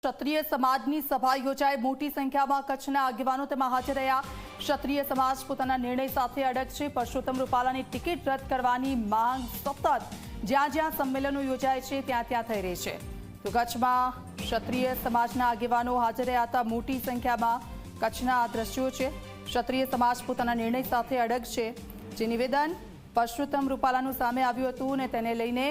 ક્ષત્રિય સમાજની સભા યોજાઈ। મોટી સંખ્યામાં કચ્છના આગેવાનો તેમાં હાજર રહ્યા। ક્ષત્રિય સમાજ પોતાના નિર્ણય સાથે અડગ છે। પરસોત્તમ રૂપાલાની ટિકિટ રદ કરવાની માંગ સતત જ્યાં જ્યાં સંમેલનો યોજાય છે ત્યાં થઈ રહી છે। તો કચ્છમાં ક્ષત્રિય સમાજના આગેવાનો હાજર રહ્યા હતા। મોટી સંખ્યામાં કચ્છના આ દ્રશ્યો છે। ક્ષત્રિય સમાજ પોતાના નિર્ણય સાથે અડગ છે। જે નિવેદન પરસોત્તમ રૂપાલાનું સામે આવ્યું હતું ને તેને લઈને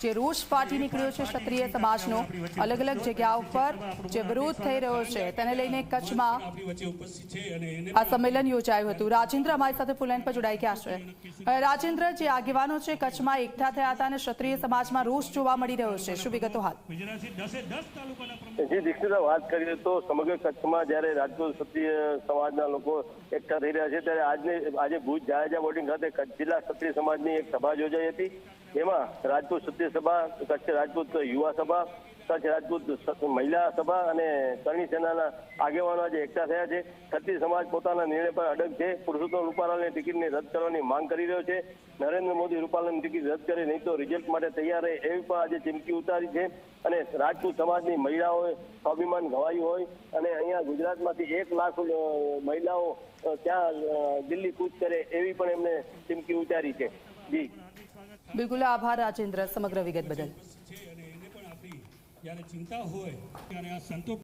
જે રોષ ફાટી નીકળ્યો છે ક્ષત્રિય સમાજનો, અલગ અલગ જગ્યાઓ પર જે વિરોધ થઈ રહ્યો છે તેને લઈને કચ્છમાં આ સંમેલન યોજાયું હતું। રાજેન્દ્ર અમારી સાથે ફોન લાઈન પર જોડાઈ ગયા છે। રાજેન્દ્ર, જે આગેવાનો છે કચ્છમાં એકઠા થયા હતા અને ક્ષત્રિય સમાજમાં રોષ જોવા મળી રહ્યો છે, શું વિગતો હાલ? જે દીક્ષિતા વાત કરીએ તો સમગ્ર કચ્છમાં જ્યારે રાજપૂત ક્ષત્રિય સમાજના લોકો એકઠા થઈ રહ્યા છે ત્યારે આજે ભુજ જાહેજા બોર્ડિંગ ખાતે જિલ્લા ક્ષત્રિય સમાજની એક સભા યોજાઈ હતી। એમાં રાજપૂત ક્ષત્રિય સભા, કચ્છ રાજપૂત યુવા સભા, કચ્છ રાજપૂત મહિલા સભા અને કરણી સેનાના આગેવાનો આજે એકઠા થયા છે। ક્ષત્રિય સમાજ પોતાના નિર્ણય પર અડગ છે। પુરુષોત્તમ રૂપાલાની ટિકિટને રદ કરવાની માંગ કરી રહ્યો છે। નરેન્દ્ર મોદી રૂપાલાની ટિકિટ રદ કરે નહીં તો રિઝલ્ટ માટે તૈયાર રહે એવી પણ આજે ચીમકી ઉતારી છે। અને રાજપૂત સમાજની મહિલાઓએ સ્વાભિમાન ગવાયું હોય અને અહીંયા ગુજરાતમાંથી 1 લાખ મહિલાઓ ત્યાં દિલ્હી કૂચ કરે એવી પણ એમને ચીમકી ઉતારી છે। જી બિલકુલ, આભાર રાજેન્દ્ર સમગ્ર વિગત બદલ। જ્યારે ચિંતા હોય ત્યારે આ સંતો